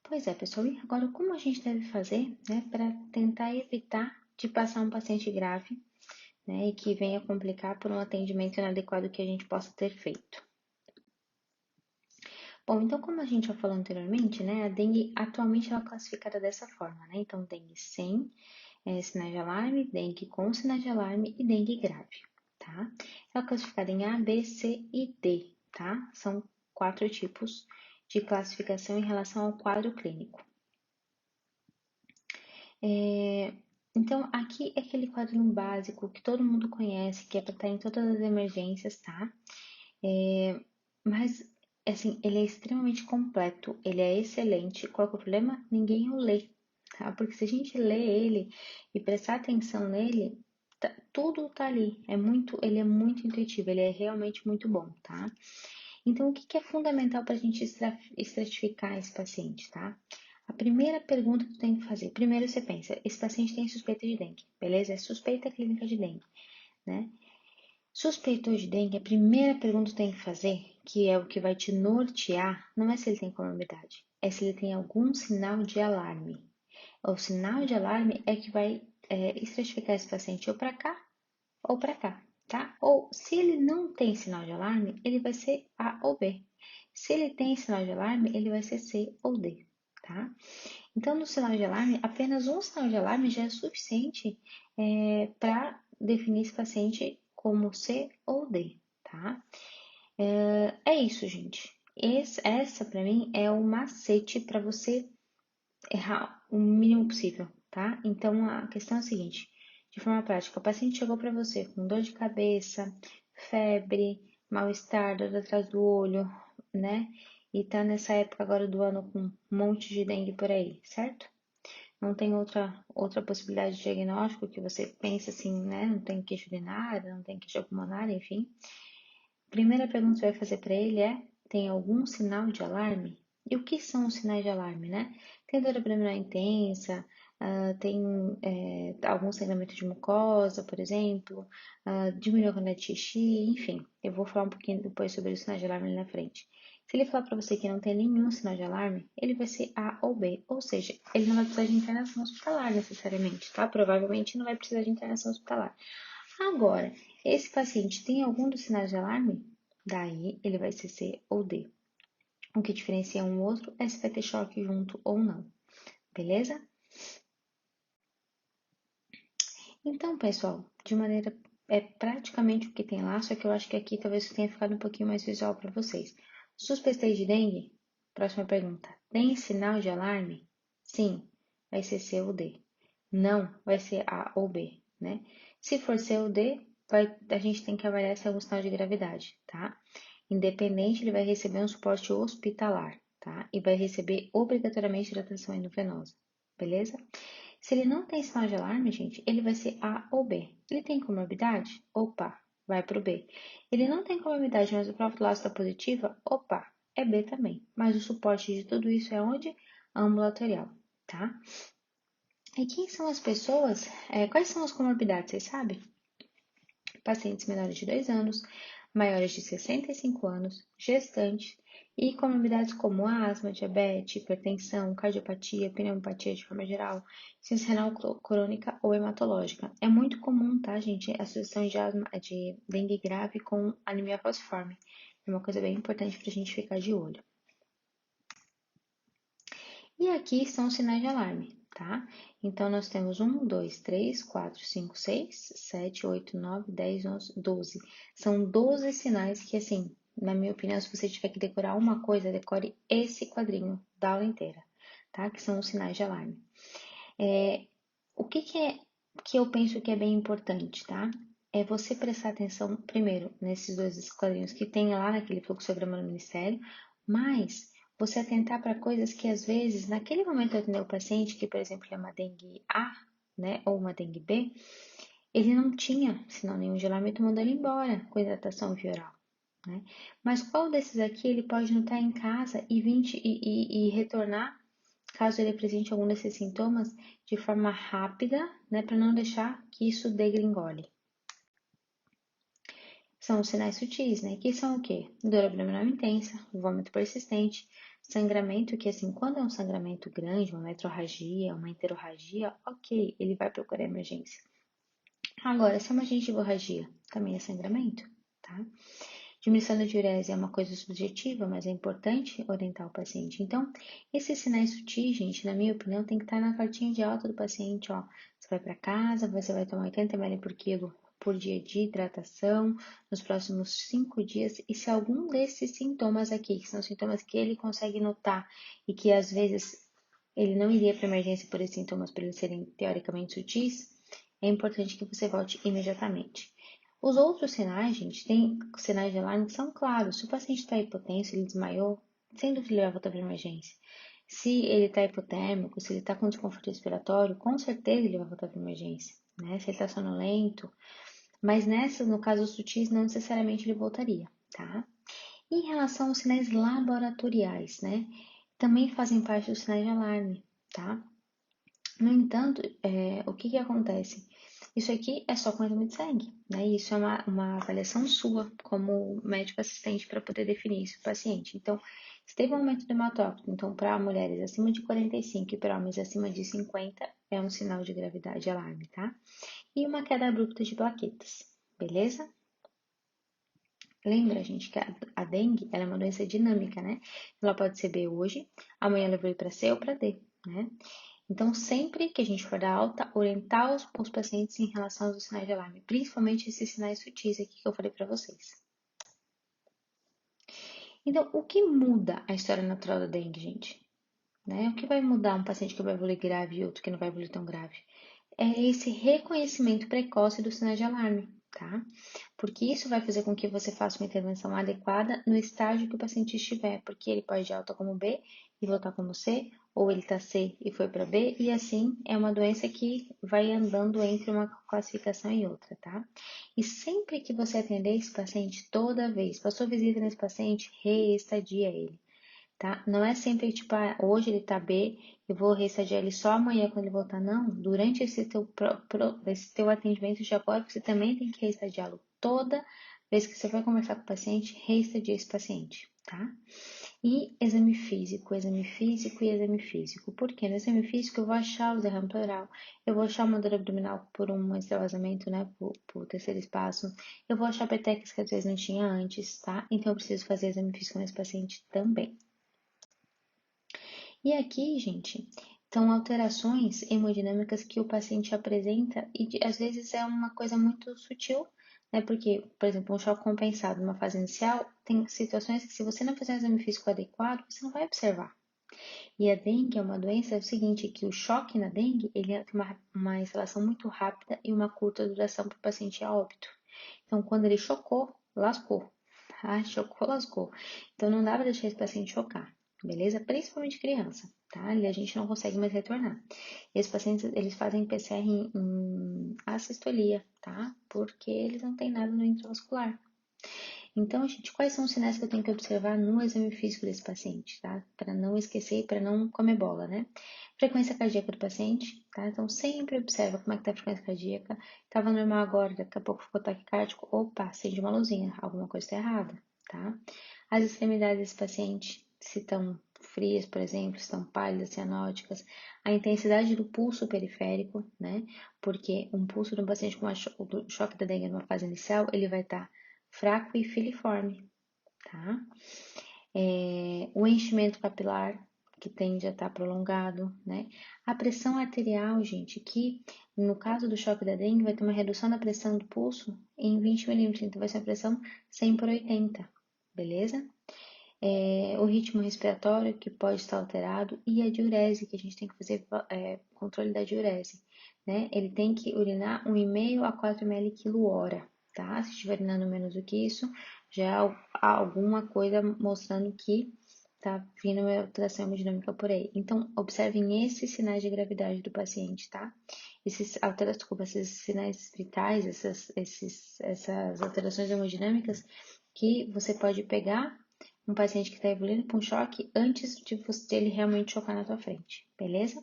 Pois é, pessoal. E agora, como a gente deve fazer, né, para tentar evitar de passar um paciente grave, né, e que venha complicar por um atendimento inadequado que a gente possa ter feito? Bom, então, como a gente já falou anteriormente, né, a dengue atualmente ela é classificada dessa forma, né? Então, dengue sem sinais de alarme, dengue com sinais de alarme e dengue grave, tá? Ela é classificada em A, B, C e D, tá? São 4 tipos de classificação em relação ao quadro clínico. Então, aqui é aquele quadrinho básico que todo mundo conhece, que é para estar em todas as emergências, tá? Mas, assim, ele é extremamente completo, ele é excelente. Qual que é o problema? Ninguém o lê, tá? Porque se a gente lê ele e prestar atenção nele, tudo tá ali. Ele é muito intuitivo, ele é realmente muito bom, tá? Então, o que que é fundamental para a gente estratificar esse paciente, tá? A primeira pergunta que tu tem que fazer, primeiro você pensa, esse paciente tem suspeita de dengue, beleza? É suspeita clínica de dengue, né? Suspeitou de dengue, a primeira pergunta que tu tem que fazer, que é o que vai te nortear, não é se ele tem comorbidade, é se ele tem algum sinal de alarme. O sinal de alarme é que vai estratificar esse paciente ou para cá ou para cá, tá? Ou se ele não tem sinal de alarme, ele vai ser A ou B. Se ele tem sinal de alarme, ele vai ser C ou D, tá? Então, no sinal de alarme, apenas um sinal de alarme já é suficiente para definir esse paciente como C ou D, tá? É isso, gente. Essa para mim é o macete para você errar o mínimo possível, tá? Então a questão é a seguinte: de forma prática, o paciente chegou para você com dor de cabeça, febre, mal-estar, dor atrás do olho, né? E tá nessa época agora do ano com um monte de dengue por aí, certo? Não tem outra possibilidade de diagnóstico que você pensa assim, né? Não tem queixa urinária, não tem queixa pulmonar, enfim. Primeira pergunta que você vai fazer para ele é: tem algum sinal de alarme? E o que são os sinais de alarme, né? Tem dor abdominal intensa, tem algum sangramento de mucosa, por exemplo, diminuiu a quantidade de xixi, enfim. Eu vou falar um pouquinho depois sobre os sinais de alarme ali na frente. Se ele falar para você que não tem nenhum sinal de alarme, ele vai ser A ou B, ou seja, ele não vai precisar de internação hospitalar necessariamente, tá? Provavelmente não vai precisar de internação hospitalar. Agora, esse paciente tem algum dos sinais de alarme? Daí ele vai ser C ou D. O que diferencia um outro é se vai ter choque junto ou não. Beleza? Então, pessoal, de maneira é praticamente o que tem lá, só que eu acho que aqui talvez tenha ficado um pouquinho mais visual para vocês. Suspeitei de dengue? Próxima pergunta. Tem sinal de alarme? Sim, vai ser C ou D. Não, vai ser A ou B, né? Se for C ou D, a gente tem que avaliar se é algum sinal de gravidade, tá? Independente, ele vai receber um suporte hospitalar, tá? E vai receber obrigatoriamente hidratação endovenosa, beleza? Se ele não tem sinal de alarme, gente, ele vai ser A ou B. Ele tem comorbidade? Opa, vai pro B. Ele não tem comorbidade, mas o profilácio está positiva? Opa, é B também. Mas o suporte de tudo isso é onde? Ambulatorial, tá? E quem são as pessoas? Quais são as comorbidades, vocês sabem? Pacientes menores de 2 anos, maiores de 65 anos, gestantes e comorbidades como asma, diabetes, hipertensão, cardiopatia, pneumopatia de forma geral, insuficiência renal crônica ou hematológica. É muito comum, tá, gente, a associação de asma, de dengue grave com anemia falciforme. É uma coisa bem importante para a gente ficar de olho. E aqui são os sinais de alarme, tá? Então, nós temos 1, 2, 3, 4, 5, 6, 7, 8, 9, 10, 11, 12. São 12 sinais que, assim, na minha opinião, se você tiver que decorar uma coisa, decore esse quadrinho da aula inteira, tá? Que são os sinais de alarme. O que é que eu penso que é bem importante, tá? É você prestar atenção, primeiro, nesses dois quadrinhos que tem lá naquele fluxograma no Ministério, mas você atentar para coisas que, às vezes, naquele momento eu atender o paciente, que, por exemplo, é uma dengue A, né, ou uma dengue B, ele não tinha sinal nenhum de alarme e tô mandando ele embora com hidratação via oral, né? Mas qual desses aqui ele pode não estar em casa e retornar caso ele apresente algum desses sintomas de forma rápida, né, para não deixar que isso degringole. São os sinais sutis, né, que são o quê? Dor abdominal intensa, vômito persistente, Sangramento que, assim, quando é um sangramento grande, uma metrorragia, uma enterorragia, ok, ele vai procurar emergência. Agora, se é uma gengivorragia, também é sangramento, tá? Diminuição da diurese é uma coisa subjetiva, mas é importante orientar o paciente. Então, esses sinais sutis, gente, na minha opinião, tem que estar na cartinha de alta do paciente, ó. Você vai para casa, você vai tomar 80 ml por quilo por dia de hidratação nos próximos 5 dias. E se algum desses sintomas aqui, que são sintomas que ele consegue notar e que às vezes ele não iria para emergência por esses sintomas, por eles serem teoricamente sutis, é importante que você volte imediatamente. Os outros sinais, gente, tem sinais de alarme que são claros. Se o paciente está hipotenso, ele desmaiou, sem dúvida ele vai voltar para emergência. Se ele está hipotérmico, se ele está com desconforto respiratório, com certeza ele vai voltar para emergência. Né? Se ele está sonolento. Mas nessas, no caso sutis, não necessariamente ele voltaria, tá? E em relação aos sinais laboratoriais, né? Também fazem parte dos sinais de alarme, tá? No entanto, o que acontece? Isso aqui é só com exame de sangue, né? Isso é uma avaliação sua como médico assistente para poder definir isso para o paciente. Então, se teve um aumento do hematócrito, então para mulheres acima de 45 e para homens acima de 50, é um sinal de gravidade alarme, tá? E uma queda abrupta de plaquetas, beleza? Lembra, gente, que a dengue ela é uma doença dinâmica, né? Ela pode ser B hoje, amanhã ela vai para C ou para D, né? Então, sempre que a gente for dar alta, orientar os pacientes em relação aos sinais de alarme, principalmente esses sinais sutis aqui que eu falei para vocês. Então, o que muda a história natural da dengue, gente? Né? O que vai mudar um paciente que vai evoluir grave e outro que não vai evoluir tão grave? É esse reconhecimento precoce dos sinais de alarme, tá? Porque isso vai fazer com que você faça uma intervenção adequada no estágio que o paciente estiver, porque ele pode ir de alta como B e voltar como C, ou ele tá C e foi para B, e assim é uma doença que vai andando entre uma classificação e outra, tá? E sempre que você atender esse paciente, toda vez, passou visita nesse paciente, reestadia ele. Tá? Não é sempre tipo, hoje ele tá B, eu vou reestadiar ele só amanhã quando ele voltar. Não, durante esse teu atendimento de agora, você também tem que reestadiá-lo. Toda vez que você vai conversar com o paciente, reestadia esse paciente, tá? E exame físico, exame físico e exame físico. Por quê? No exame físico eu vou achar o derrame pleural, eu vou achar uma dor abdominal por um extravasamento, né, por terceiro espaço, eu vou achar petequias que às vezes não tinha antes, tá? Então eu preciso fazer exame físico nesse paciente também. E aqui, gente, são alterações hemodinâmicas que o paciente apresenta e às vezes é uma coisa muito sutil, né? Porque, por exemplo, um choque compensado numa fase inicial, tem situações que se você não fizer um exame físico adequado, você não vai observar. E a dengue é uma doença, é o seguinte, que o choque na dengue, ele tem uma instalação muito rápida e uma curta duração para o paciente a óbito. Então, quando ele chocou, lascou. Tá? Chocou, lascou. Então, não dá para deixar esse paciente chocar, beleza? Principalmente criança, tá? E a gente não consegue mais retornar. E esses pacientes, eles fazem PCR em assistolia, tá? Porque eles não têm nada no intravascular. Então, gente, quais são os sinais que eu tenho que observar no exame físico desse paciente, tá? Para não esquecer, para não comer bola, né? Frequência cardíaca do paciente, tá? Então, sempre observa como é que tá a frequência cardíaca. Tava normal agora, daqui a pouco ficou taquicárdico. Opa, acende uma luzinha, alguma coisa está errada, tá? As extremidades desse paciente, se estão frias, por exemplo, se estão pálidas, cianóticas. A intensidade do pulso periférico, né? Porque um pulso de um paciente com o choque da dengue numa fase inicial, ele vai estar fraco e filiforme, tá? O enchimento capilar, que tende a estar prolongado, né? A pressão arterial, gente, que no caso do choque da dengue vai ter uma redução da pressão do pulso em 20 milímetros, então vai ser a pressão 100 por 80, beleza? O ritmo respiratório, que pode estar alterado, e a diurese, que a gente tem que fazer controle da diurese, né? Ele tem que urinar 1,5 a 4 ml quilo hora, tá? Se estiver urinando menos do que isso, já há alguma coisa mostrando que tá vindo uma alteração hemodinâmica por aí. Então, observem esses sinais de gravidade do paciente, tá? Esses sinais vitais, essas alterações hemodinâmicas que você pode pegar um paciente que está evoluindo para um choque antes de ele realmente chocar na tua frente, beleza?